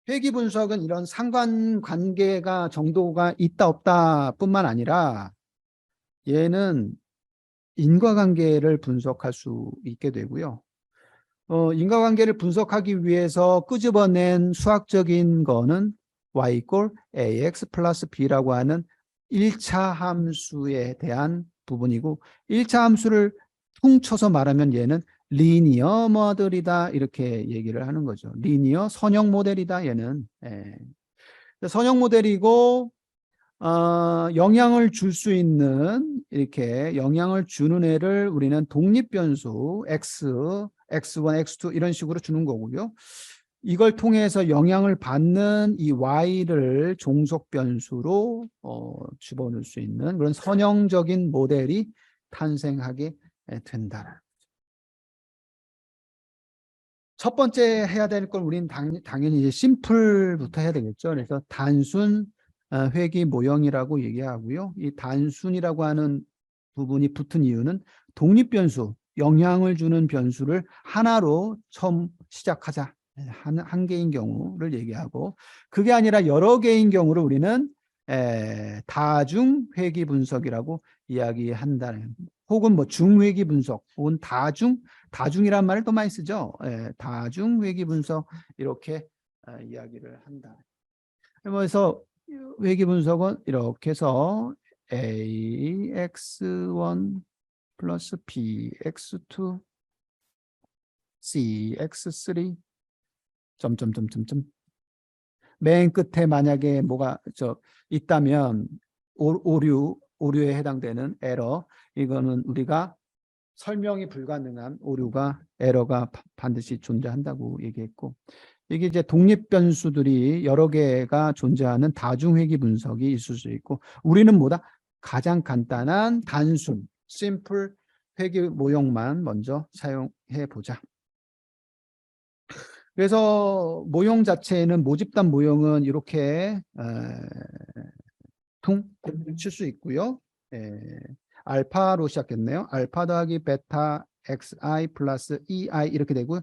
회귀 분석은 이런 상관관계가 정도가 있다 없다 뿐만 아니라 얘는 인과관계를 분석할 수 있게 되고요. 인과관계를 분석하기 위해서 끄집어낸 수학적인 거는 y = ax 플러스 b라고 하는 1차 함수에 대한 부분이고, 1차 함수를 퉁쳐서 말하면 얘는 리니어 모델이다 이렇게 얘기를 하는 거죠. 리니어 선형 모델이다 얘는. 선형 모델이고 영향을 줄 수 있는, 이렇게 영향을 주는 애를 우리는 독립변수 x, x1, x2 이런 식으로 주는 거고요. 이걸 통해서 영향을 받는 이 y를 종속변수로 집어넣을 수 있는 그런 선형적인 모델이 탄생하게 된다. 첫 번째 해야 될 걸 우리는 당연히 이제 심플부터 해야 되겠죠. 그래서 단순 회귀 모형이라고 얘기하고요. 이 단순이라고 하는 부분이 붙은 이유는 독립변수, 영향을 주는 변수를 하나로 처음 시작하자. 한 개인 경우를 얘기하고, 그게 아니라 여러 개인 경우를 우리는 다중 회귀 분석이라고 이야기한다는, 혹은 뭐 중회귀 분석, 혹은 다중이란 말을 또 많이 쓰죠. 다중 회귀 분석 이렇게 이야기를 한다. 그래서 회귀 분석은 이렇게 해서 ax1 플러스 bx2 cx3 점점점점점, 맨 끝에 만약에 뭐가 있다면 오류에 해당되는 에러, 이거는 우리가 설명이 불가능한 오류가, 에러가 반드시 존재한다고 얘기했고, 이게 이제 독립 변수들이 여러 개가 존재하는 다중회귀 분석이 있을 수 있고, 우리는 뭐다? 가장 간단한 단순 심플 회귀 모형만 먼저 사용해 보자. 그래서 모형 자체는, 모집단 모형은 이렇게 칠 수 있고요. 알파로 시작했네요. 알파 더하기 베타 xi 플러스 ei 이렇게 되고요.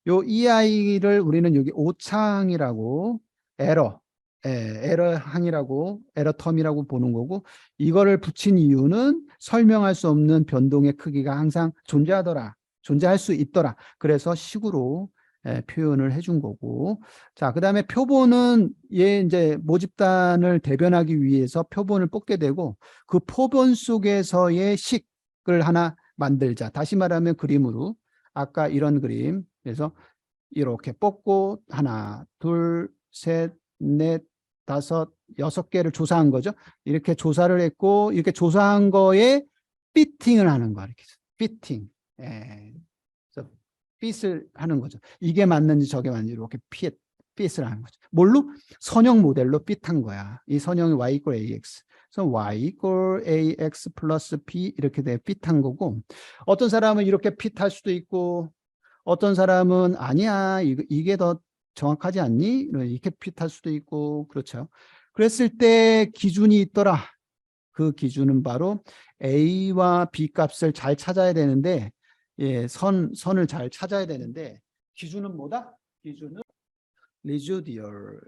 요 ei를 우리는 여기 오차항이라고, 에러 항이라고, 에러 텀이라고 보는 거고, 이거를 붙인 이유는 설명할 수 없는 변동의 크기가 항상 존재할 수 있더라. 그래서 식으로 표현을 해준 거고. 자, 그 다음에 표본은 얘 이제 모집단을 대변하기 위해서 표본을 뽑게 되고, 그 표본 속에서의 식을 하나 만들자. 다시 말하면 그림으로, 아까 이런 그림, 그래서 이렇게 뽑고 하나, 둘, 셋, 넷, 다섯, 6개를 조사한 거죠. 이렇게 조사를 했고, 이렇게 조사한 거에 피팅을 하는 거야. 이렇게 피팅. 그래서 핏을 하는 거죠. 이게 맞는지 저게 맞는지 이렇게 핏을 하는 거죠. 뭘로? 선형 모델로 핏한 거야. 이 선형이 y = ax. 그래서 y = ax 플러스 b 이렇게 돼 핏한 거고, 어떤 사람은 이렇게 핏할 수도 있고, 어떤 사람은 아니야 이게 더 정확하지 않니? 이렇게 핏할 수도 있고, 그렇죠. 그랬을 때 기준이 있더라. 그 기준은 바로 a와 b 값을 잘 찾아야 되는데, 선을 잘 찾아야 되는데, 기준은 뭐다? 기준은 리주디얼,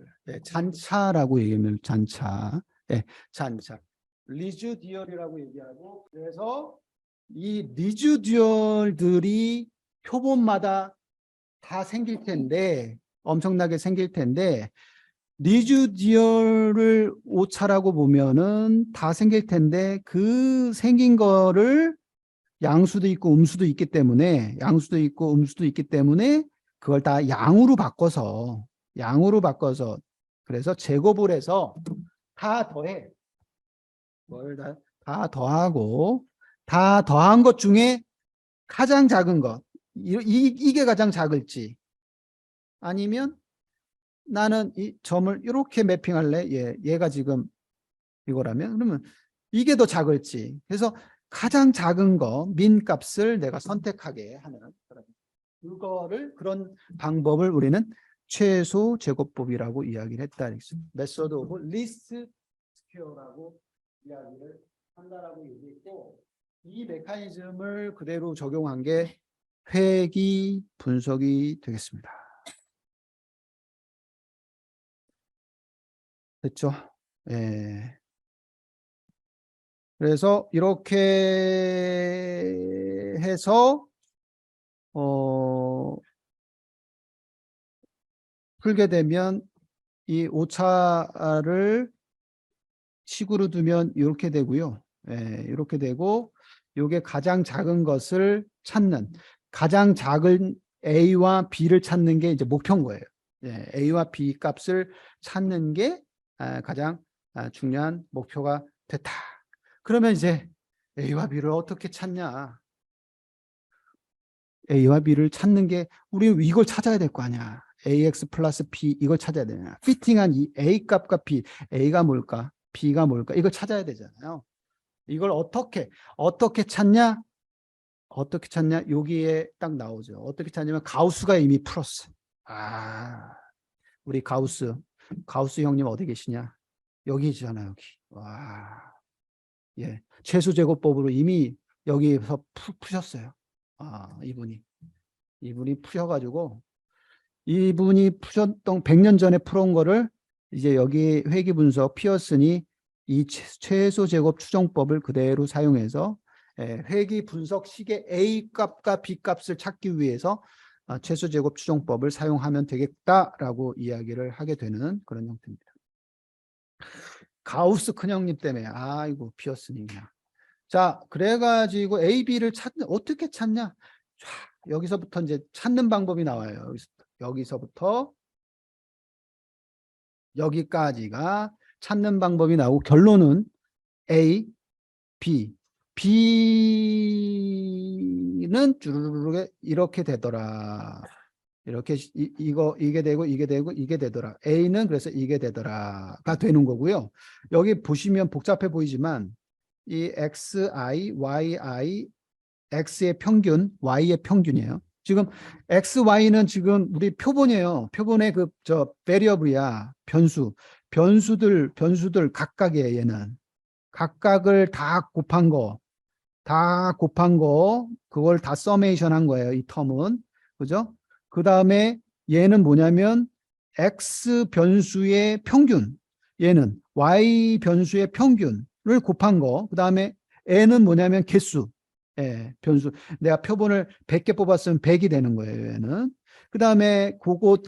잔차라고 얘기하면 잔차, 잔차, 리주디얼이라고 얘기하고, 그래서 이 리주디얼들이 표본마다 다 생길 텐데, 엄청나게 생길 텐데, 리주디얼을 오차라고 보면은 다 생길 텐데, 그 생긴 거를 양수도 있고 음수도 있기 때문에, 그걸 다 양으로 바꿔서 그래서 제곱을 해서 다 더해. 뭘 다 더하고, 다 더한 것 중에 가장 작은 것, 이게 가장 작을지, 아니면 나는 이 점을 이렇게 매핑할래, 얘가 지금 이거라면, 그러면 이게 더 작을지, 그래서 가장 작은 거 민 값을 내가 선택하게 하는 그런 방법을 우리는 최소 제곱법이라고 이야기를 했다. 메소드 오브 리스트 스퀘어라고 이야기를 한다라고 얘기했고, 이 메커니즘을 그대로 적용한 게 회귀 분석이 되겠습니다. 됐죠? 예. 그래서 이렇게 해서 풀게 되면 이 오차를 식으로 두면 이렇게 되고요. 예, 이렇게 되고 이게 가장 작은 것을 찾는 가장 작은 A와 B를 찾는 게 이제 목표인 거예요. 예, A와 B 값을 찾는 게 가장 중요한 목표가 됐다. 그러면 이제 A와 B를 어떻게 찾냐? A와 B를 찾는 게 우리 이걸 찾아야 될 거 아니야. AX 플러스 B 이걸 찾아야 되냐. 피팅한 이 A 값과 B, A가 뭘까? B가 뭘까? 이걸 찾아야 되잖아요. 이걸 어떻게 찾냐? 어떻게 찾냐? 여기에 딱 나오죠. 어떻게 찾냐면 가우스가 이미 풀었어. 우리 가우스 형님 어디 계시냐? 여기 있잖아, 여기. 와. 예. 최소 제곱법으로 이미 여기서 푸셨어요. 이분이 푸셔가지고 이분이 푸셨던 100년 전에 풀어온 거를 이제 여기 회귀 분석 피어슨이 이 최소 제곱 추정법을 그대로 사용해서 회귀 분석식의 A 값과 B 값을 찾기 위해서 최소 제곱 추정법을 사용하면 되겠다라고 이야기를 하게 되는 그런 형태입니다. 가우스 큰형님 때문에 아이고 피어슨이 그냥. 자, 그래가지고 A, B를 어떻게 찾냐? 자, 여기서부터 이제 찾는 방법이 나와요. 여기서부터 여기까지가 찾는 방법이 나오고 결론은 A, B. B는 쭈르르르 이렇게 되더라. 이렇게 이게 되고 이게 되고 이게 되더라. A는 그래서 이게 되더라가 되는 거고요. 여기 보시면 복잡해 보이지만 이 XI, YI, X의 평균, Y의 평균이에요. 지금 X, Y는 지금 우리 표본이에요. 표본의 variable이야. 변수들 각각이에요. 얘는 각각을 다 곱한 거, 그걸 다 서메이션 한 거예요. 이 텀은. 그죠? 그 다음에 얘는 뭐냐면 X 변수의 평균, 얘는 Y 변수의 평균을 곱한 거. 그 다음에 N은 뭐냐면 개수. 예, 변수. 내가 표본을 100개 뽑았으면 100이 되는 거예요, 얘는. 그 다음에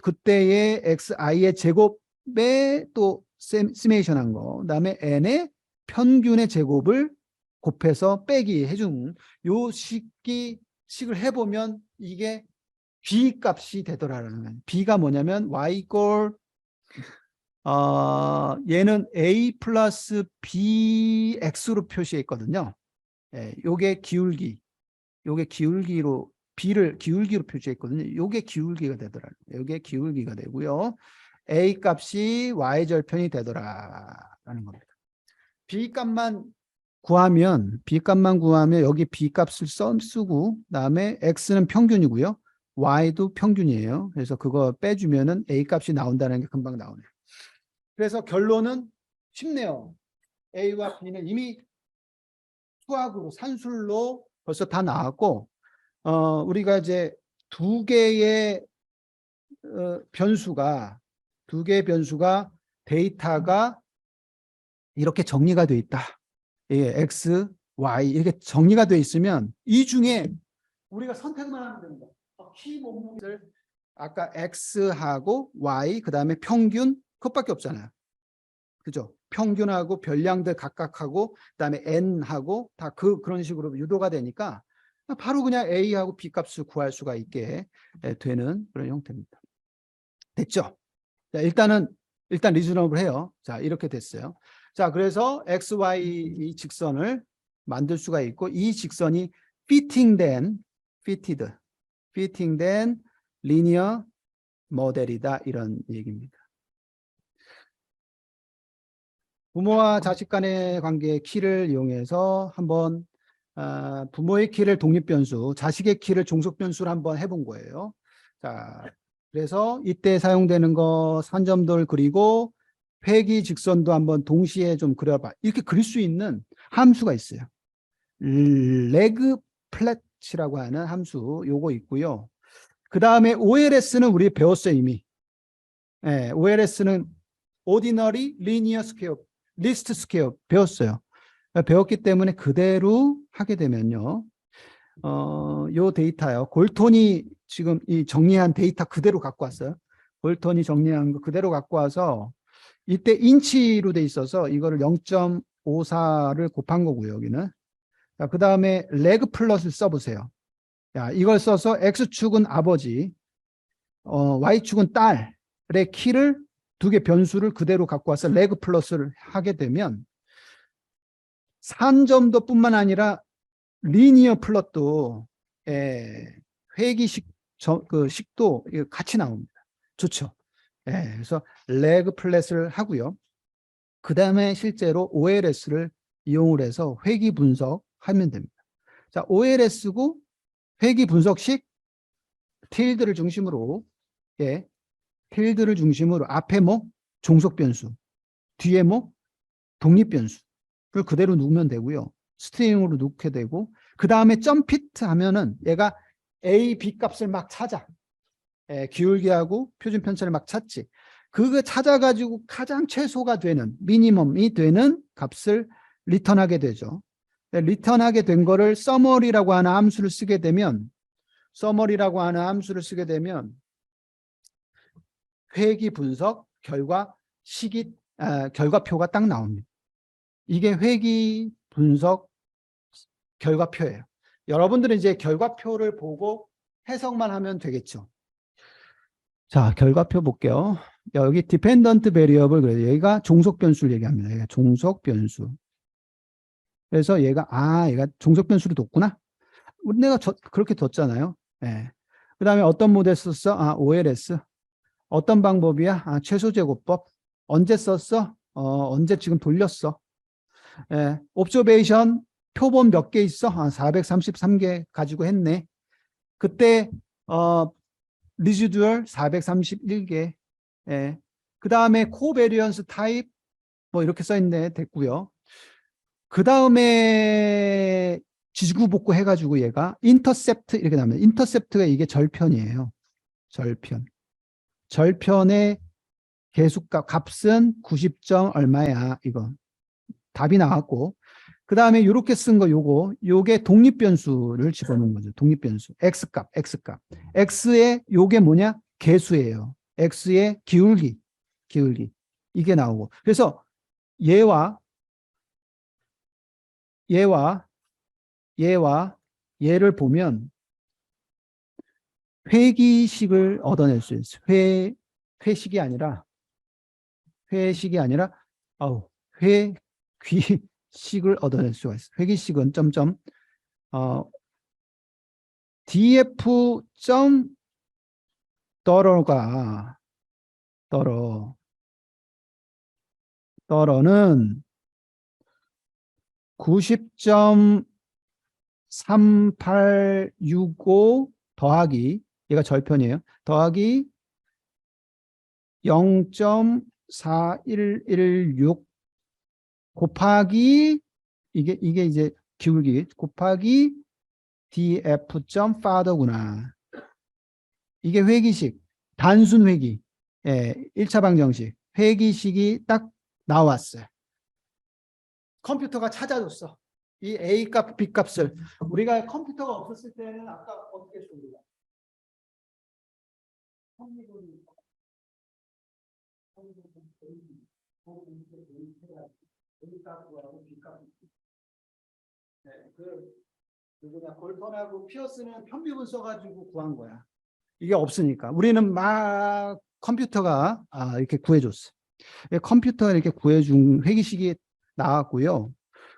그때의 XI의 제곱에 또 스메이션 한 거. 그 다음에 N의 평균의 제곱을 곱해서 빼기 해준 요 식을 해보면 이게 B 값이 되더라라는 거예요. B가 뭐냐면 Y 꼴 얘는 A 플러스 BX로 표시해 있거든요. 예, 요게 기울기로 B를 기울기로 표시해 있거든요. 요게 기울기가 되더라. 요게 기울기가 되고요. A 값이 Y 절편이 되더라라는 겁니다. B 값만 구하면 여기 B 값을 쓰고 그다음에 X는 평균이고요. Y도 평균이에요. 그래서 그거 빼주면은 A 값이 나온다는 게 금방 나오네요. 그래서 결론은 쉽네요. A와 B는 이미 수학으로 산술로 벌써 다 나왔고 우리가 이제 두 개의 변수가 데이터가 이렇게 정리가 돼 있다. 예, X, Y 이렇게 정리가 돼 있으면 이 중에 우리가 선택만 하면 됩니다. 키 목록을 아까 X하고 Y 그다음에 평균 그것밖에 없잖아요. 그죠? 평균하고 별량들 각각하고 그다음에 N하고 다 그런 식으로 유도가 되니까 바로 그냥 A하고 B 값을 구할 수가 있게 되는 그런 형태입니다. 됐죠? 자, 일단 리즈너블 해요. 자, 이렇게 됐어요. 자, 그래서 XY 이 직선을 만들 수가 있고 이 직선이 피팅된 리니어 모델이다 이런 얘기입니다. 부모와 자식 간의 관계의 키를 이용해서 한번 부모의 키를 독립변수, 자식의 키를 종속변수로 한번 해본 거예요. 자, 그래서 이때 사용되는 거 산점도를 그리고 회귀 직선도 한번 동시에 좀 그려봐. 이렇게 그릴 수 있는 함수가 있어요. 레그 플랫이라고 하는 함수 요거 있고요. 그 다음에 OLS는 우리 배웠어요 이미. 네, ordinary linear square, least square 배웠어요. 배웠기 때문에 그대로 하게 되면요. 요 데이터요. 골톤이 지금 이 정리한 데이터 그대로 갖고 왔어요. 골톤이 정리한 거 그대로 갖고 와서 이때 인치로 돼 있어서 이거를 0.54를 곱한 거고요. 여기는. 자, 그 다음에 레그 플러스를 써보세요. 야, 이걸 써서 X축은 아버지, Y축은 딸의 키를 두 개 변수를 그대로 갖고 와서 레그 플러스를 하게 되면 산점도 뿐만 아니라 리니어 플롯도 회기식 그 식도 같이 나옵니다. 좋죠. 그래서 레그 플랫을 하고요. 그 다음에 실제로 OLS를 이용을 해서 회기 분석하면 됩니다. 자, OLS고 회기 분석식 틸드를 중심으로 틸드를 중심으로 앞에 뭐 종속 변수, 뒤에 뭐 독립 변수를 그대로 놓으면 되고요. 스트링으로 놓게 되고 그 다음에 점피트 하면은 얘가 A, B 값을 막 찾아. 기울기하고 표준 편차를 막 찾지. 그거 찾아가지고 가장 최소가 되는 미니멈이 되는 값을 리턴하게 되죠. 리턴하게 된 거를 서머리라고 하는 함수를 쓰게 되면 회기 분석 결과 결과표가 딱 나옵니다. 이게 회기 분석 결과표예요. 여러분들은 이제 결과표를 보고 해석만 하면 되겠죠. 자, 결과표 볼게요. 여기 dependent variable, 그래요. 여기가 종속 변수를 얘기합니다. 얘가 종속 변수. 그래서 얘가 종속 변수를 뒀구나. 내가 그렇게 뒀잖아요. 그 다음에 어떤 모델 썼어? OLS. 어떤 방법이야? 최소 제곱법. 언제 썼어? 언제 지금 돌렸어? 옵저베이션 표본 몇 개 있어? 433개 가지고 했네. 그때 리지듀얼 431개. 그 다음에 코베리언스 타입 뭐 이렇게 써있네. 됐고요. 그 다음에 지구복구 해가지고 얘가 인터셉트 이렇게 나옵니다. 인터셉트가 이게 절편이에요. 절편의 계수값 값은 90점 얼마야. 이거 답이 나왔고 그 다음에 이렇게 쓴 거 요게 독립변수를 집어넣은 거죠. 독립변수 x값 x의 요게 뭐냐 계수예요. x의 기울기 이게 나오고 그래서 얘를 보면 회기식을 얻어낼 수 있어요. 회식이 아니라 회귀식을 얻어낼 수가 있어요. 회기식은 df 떨어는 90.3865 더하기 얘가 절편이에요. 더하기 0.4116 곱하기 이게 이제 기울기 곱하기 df.father구나. 이게 회기식 단순 회기 1차 방정식 회기식이 딱 나왔어요. 컴퓨터가 찾아줬어. 이 A값, B값을. 우리가 컴퓨터가 없었을 때는 아까 어떻게 했어 우리가? 골턴하고 피어스는 편비분 써가지고 구한 거야. 이게 없으니까. 우리는 막 컴퓨터가 이렇게 구해줬어. 컴퓨터가 이렇게 구해준 회기식이 나왔고요.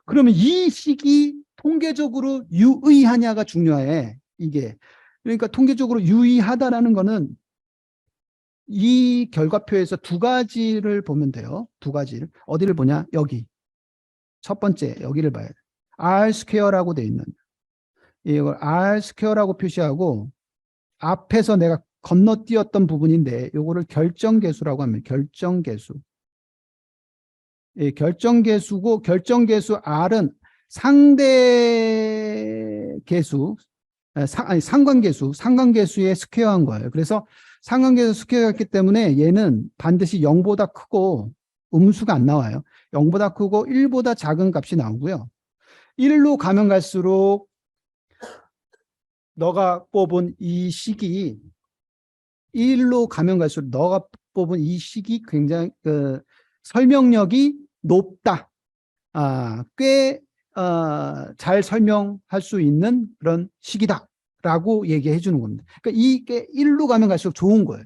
그러면 이 식이 통계적으로 유의하냐가 중요해. 이게. 그러니까 통계적으로 유의하다라는 거는 이 결과표에서 두 가지를 보면 돼요. 두 가지를. 어디를 보냐? 여기. 첫 번째 여기를 봐야 돼. R 스퀘어라고 돼 있는. 이걸 R 스퀘어라고 표시하고 앞에서 내가 건너뛰었던 부분인데 요거를 결정계수라고 하면 결정계수. 결정계수고 결정계수 R은 상대계수 상관계수의 스퀘어한 거예요. 그래서 상관계수 스퀘어였기 때문에 얘는 반드시 0보다 크고 음수가 안 나와요. 0보다 크고 1보다 작은 값이 나오고요. 1로 가면 갈수록 너가 뽑은 이 식이 1로 가면 갈수록 너가 뽑은 이 식이 굉장히 설명력이 높다. 꽤 잘 설명할 수 있는 그런 식이다라고 얘기해 주는 겁니다. 그러니까 이게 1로 가면 갈수록 좋은 거예요.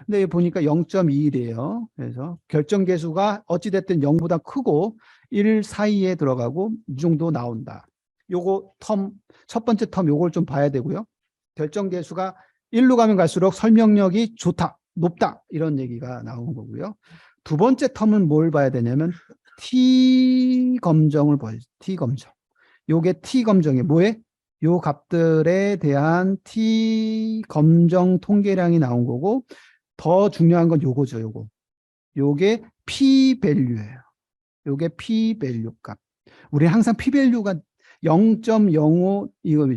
근데 보니까 0.21이에요. 그래서 결정계수가 어찌됐든 0보다 크고 1 사이에 들어가고 이 정도 나온다. 요거 첫 번째 텀 요걸 좀 봐야 되고요. 결정계수가 1로 가면 갈수록 설명력이 좋다, 높다 이런 얘기가 나오는 거고요. 두 번째 텀은 뭘 봐야 되냐면 T 검정을 봐야죠. T 검정. 요게 T 검정이 뭐에? 요 값들에 대한 T 검정 통계량이 나온 거고 더 중요한 건 요거죠. 요게 P 밸류예요. 요게 P 밸류 값. 우리 항상 P 밸류가 0.05 이거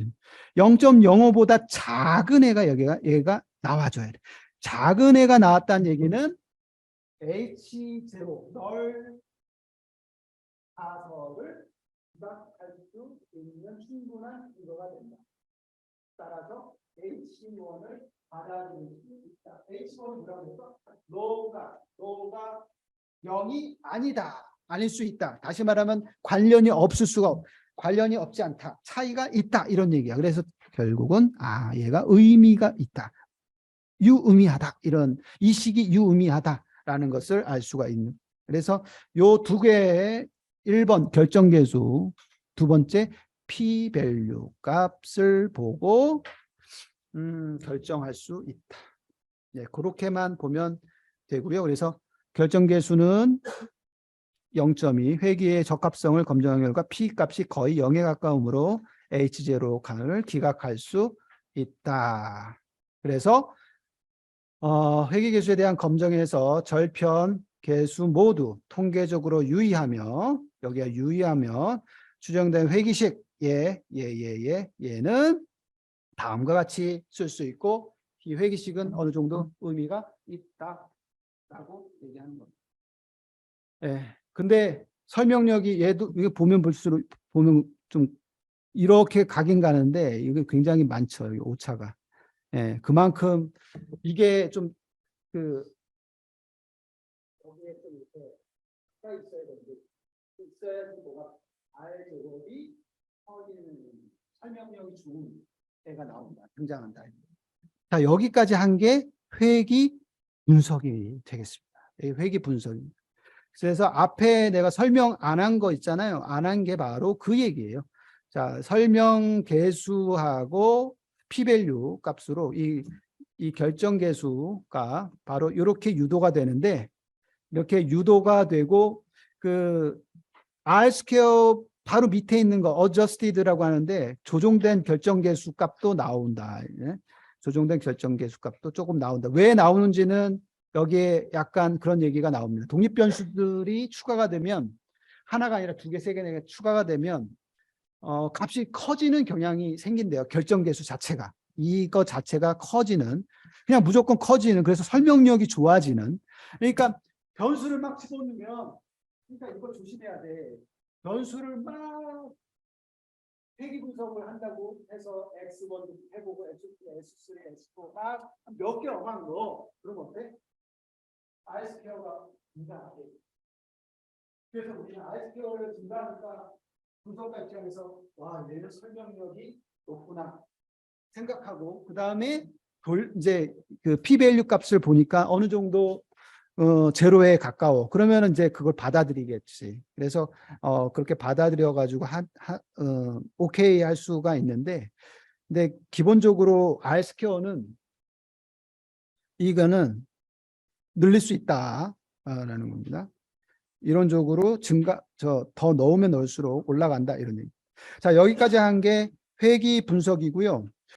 0.05보다 작은 애가 얘가 나와줘야 돼. 작은 애가 나왔다는 얘기는 H0 널 가설을 부각할 수 있는 충분한 근거가 된다. 따라서 H1을 받아들일 수 있다. H1은 뭐라고 했어? 노가 0이 아니다. 아닐 수 있다. 다시 말하면 관련이 없지 않다. 차이가 있다. 이런 얘기야. 그래서 결국은 얘가 의미가 있다. 유의미하다. 이 식이 유의미하다라는 것을 알 수가 있는. 그래서 요 두 개의 1번 결정계수, 두 번째 P 밸류 값을 보고 결정할 수 있다. 네, 그렇게만 보면 되고요. 그래서 결정계수는 0.2 회기의 적합성을 검증한 결과 P 값이 거의 0에 가까우므로 H0를 기각할 수 있다. 그래서 회기계수에 대한 검정에서 절편, 계수 모두 통계적으로 유의하며 여기가 유의하며 추정된 회기식 얘는 다음과 같이 쓸 수 있고 이 회기식은 어느 정도 의미가 있다라고 얘기하는 겁니다. 근데 설명력이 얘도 이게 보면 볼수록 좀 이렇게 가긴 가는데 이게 굉장히 많죠. 이 오차가. 그만큼 이게 좀 여기에 좀 이렇게 있어야 되는데 있어야지 뭐가 알 제곱이 설명력이 좋은 애가 나온다. 등장한다. 자, 여기까지 한 게 회기 분석이 되겠습니다. 회기 분석입니다. 그래서 앞에 내가 설명 안 한 거 있잖아요. 안 한 게 바로 그 얘기예요. 자, 설명 계수하고 P-밸류 값으로 이 결정 계수가 바로 이렇게 유도가 되는데 이렇게 유도가 되고 R-스퀘어 바로 밑에 있는 거 adjusted라고 하는데 조정된 결정 계수 값도 나온다. 조정된 결정 계수 값도 조금 나온다. 왜 나오는지는 여기에 약간 그런 얘기가 나옵니다. 독립 변수들이 추가가 되면 하나가 아니라 두 개, 세 개, 네 개 추가가 되면 값이 커지는 경향이 생긴대요. 결정 계수 자체가. 이거 자체가 커지는 그냥 무조건 커지는 그래서 설명력이 좋아지는 그러니까 변수를 막 집어넣으면 그러니까 이거 조심해야 돼. 변수를 막 회기 분석을 한다고 해서 X1 해보고 X2, S3, S4 막 몇 개 어망 넣어. 그럼 어때? R-스퀘어가 증가하게. 그래서 우리는 R-스퀘어를 증가하니까 분석가 입장에서 와 얘는 설명력이 높구나 생각하고 그 다음에 이제 그 P-밸류 값을 보니까 어느 정도 제로에 가까워. 그러면 이제 그걸 받아들이겠지. 그래서 그렇게 받아들여 가지고 오케이 할 수가 있는데, 근데 기본적으로 R-스퀘어는 이거는 늘릴 수 있다라는 겁니다. 이론적으로 더 넣으면 넣을수록 올라간다 이런 얘기. 자, 여기까지 한 게 회기 분석이고요.